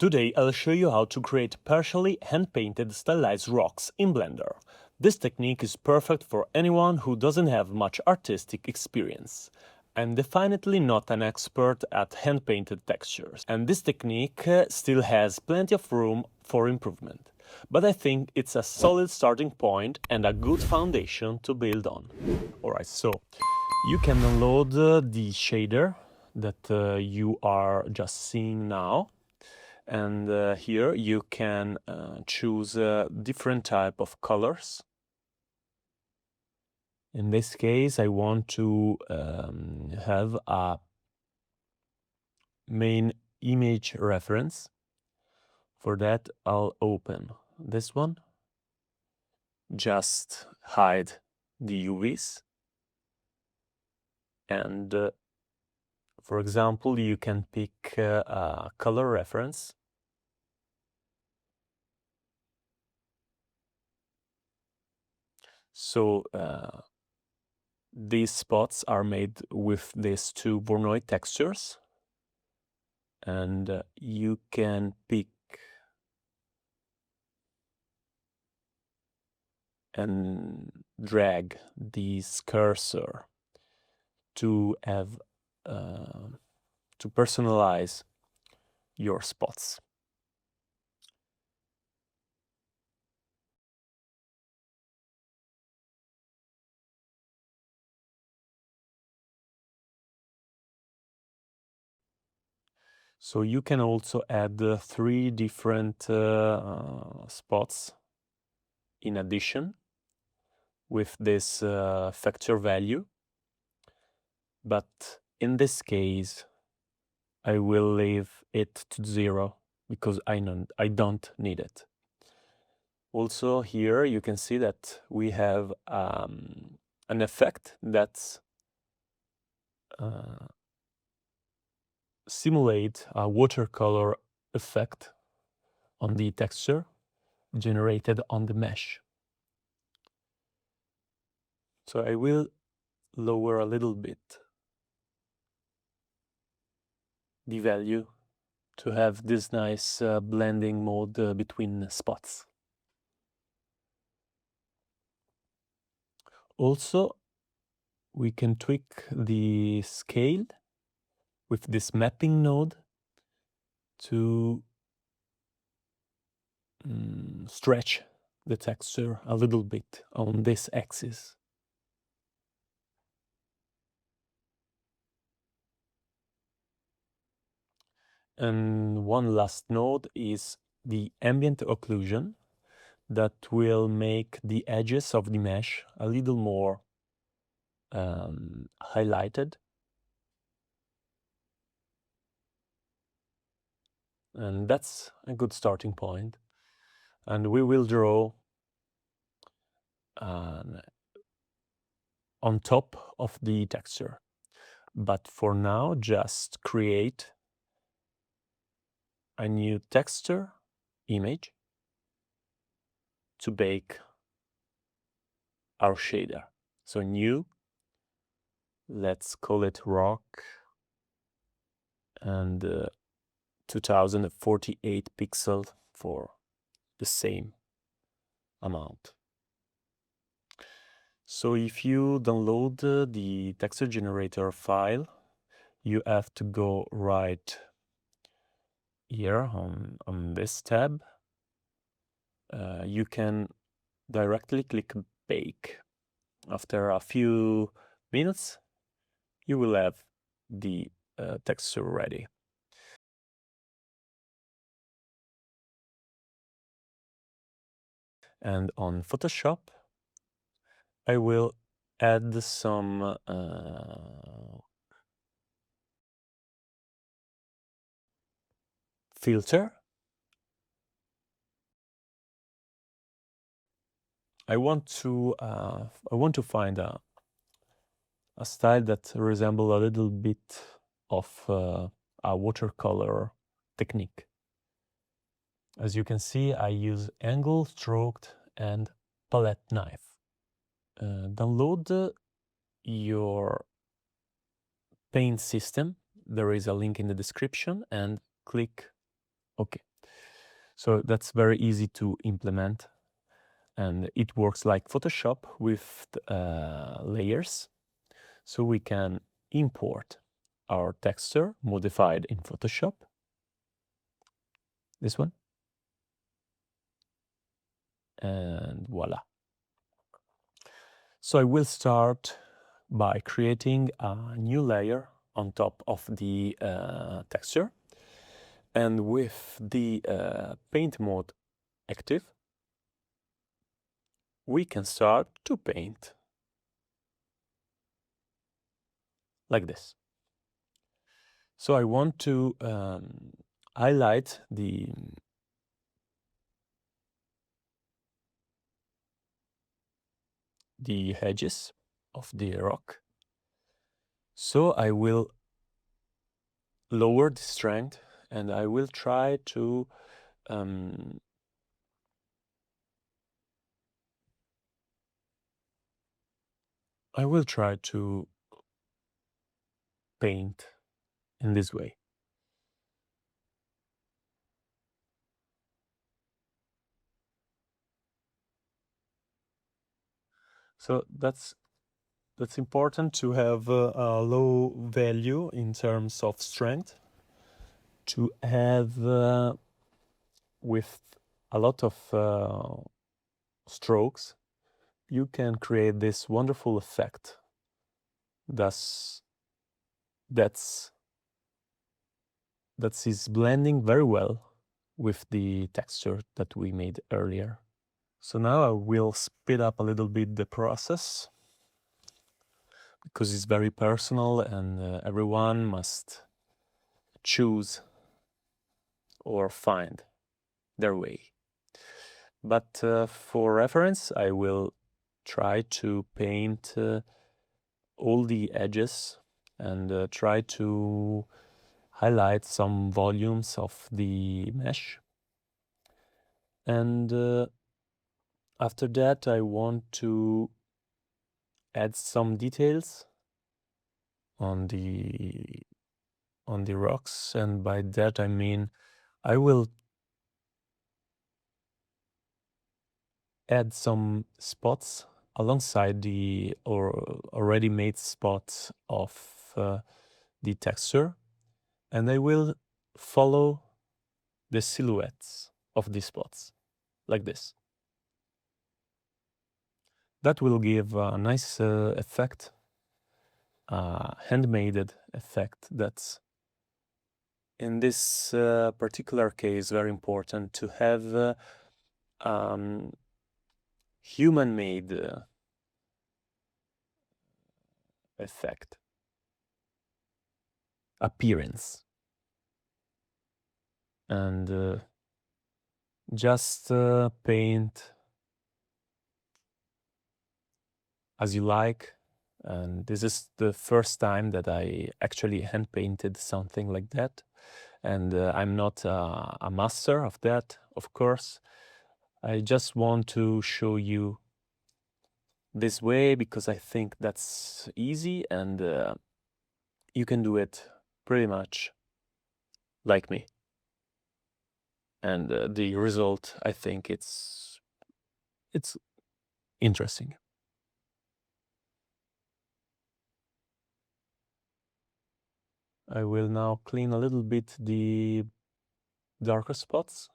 Today I'll show you how to create partially hand-painted stylized rocks in Blender. This technique is perfect for anyone who doesn't have much artistic experience. I'm definitely not an expert at hand-painted textures, and this technique still has plenty of room for improvement. But I think it's a solid starting point and a good foundation to build on. Alright, so you can download the shader that you are just seeing now. And here you can choose different type of colors. In this case, I want to have a main image reference. For that, I'll open this one. Just hide the UVs. And for example, you can pick a color reference. So these spots are made with these two Voronoi textures, and you can pick and drag this cursor to have to personalize your spots. So you can also add 3 different spots in addition with this factor value, but in this case I will leave it to 0 because I don't need it. Also here you can see that we have an effect that's simulate a watercolor effect on the texture generated on the mesh. So I will lower a little bit the value to have this nice blending mode between spots. Also, we can tweak the scale with this mapping node to stretch the texture a little bit on this axis. And one last node is the ambient occlusion that will make the edges of the mesh a little more highlighted. And that's a good starting point. And we will draw on top of the texture. But for now, just create a new texture image to bake our shader. So new, let's call it rock, and 2048 pixels for the same amount. So if you download the texture generator file, you have to go right here on this tab. You can directly click bake. After a few minutes, you will have the texture ready. And on Photoshop, I will add some filter. I want to find a style that resembles a little bit of a watercolor technique. As you can see, I use angle, stroked, and palette knife. Download your paint system. There is a link in the description, and click OK. So that's very easy to implement, and it works like Photoshop with layers. So we can import our texture modified in Photoshop, this one, and voila. So I will start by creating a new layer on top of the texture, and with the paint mode active, we can start to paint like this. So I want to highlight the edges of the rock. So I will lower the strength, and I will try to paint in this way. So that's important to have a low value in terms of strength, to have with a lot of strokes, you can create this wonderful effect. Thus, that is blending very well with the texture that we made earlier. So now I will speed up a little bit the process, because it's very personal, and everyone must choose or find their way. But for reference, I will try to paint all the edges, and try to highlight some volumes of the mesh. And after that, I want to add some details on the rocks, and by that I mean I will add some spots alongside the already made spots of the texture, and I will follow the silhouettes of these spots like this. That will give a nice effect, handmade effect. That's in this particular case very important to have human-made effect, appearance, and just paint as you like. And this is the first time that I actually hand painted something like that, and I'm not a master of that, of course. I just want to show you this way because I think that's easy, and you can do it pretty much like me. And the result, I think it's interesting. I will now clean a little bit the darker spots.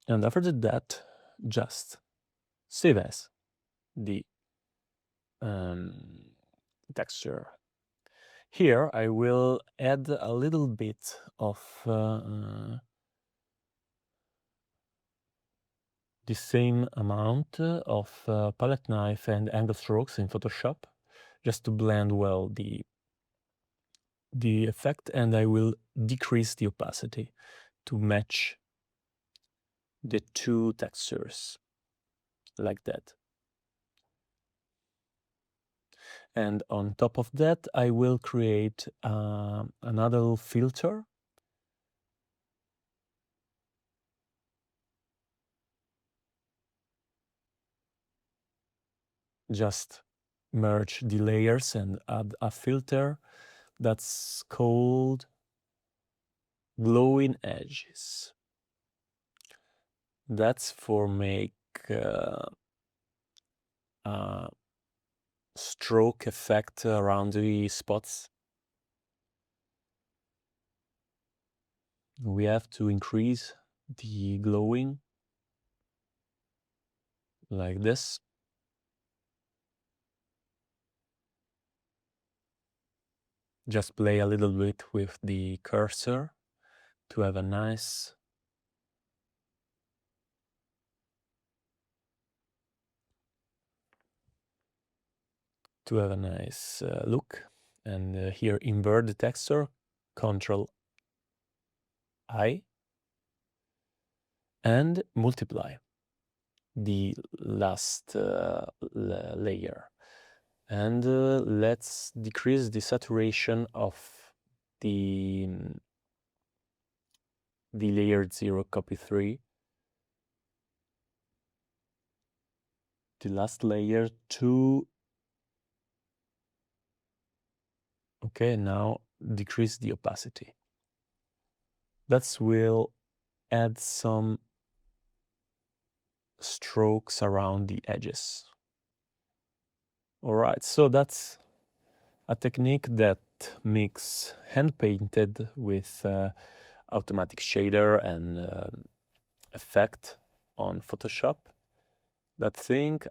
And after that, just save as the texture. Here I will add a little bit of the same amount of palette knife and angle strokes in Photoshop, just to blend well the effect, and I will decrease the opacity to match the two textures like that. And on top of that, I will create another filter. Just merge the layers and add a filter that's called glowing edges. That's for make stroke effect around the spots. We have to increase the glowing like this. Just play a little bit with the cursor to have a nice look. And here invert the texture, Control I, and multiply the last layer. And let's decrease the saturation of the layer 0 copy 3, the last layer to, okay, now decrease the opacity. That will add some strokes around the edges. All right, so that's a technique that mix hand painted with automatic shader and effect on Photoshop. That thing,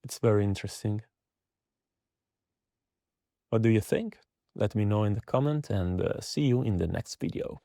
it's very interesting. What do you think? Let me know in the comment, and see you in the next video.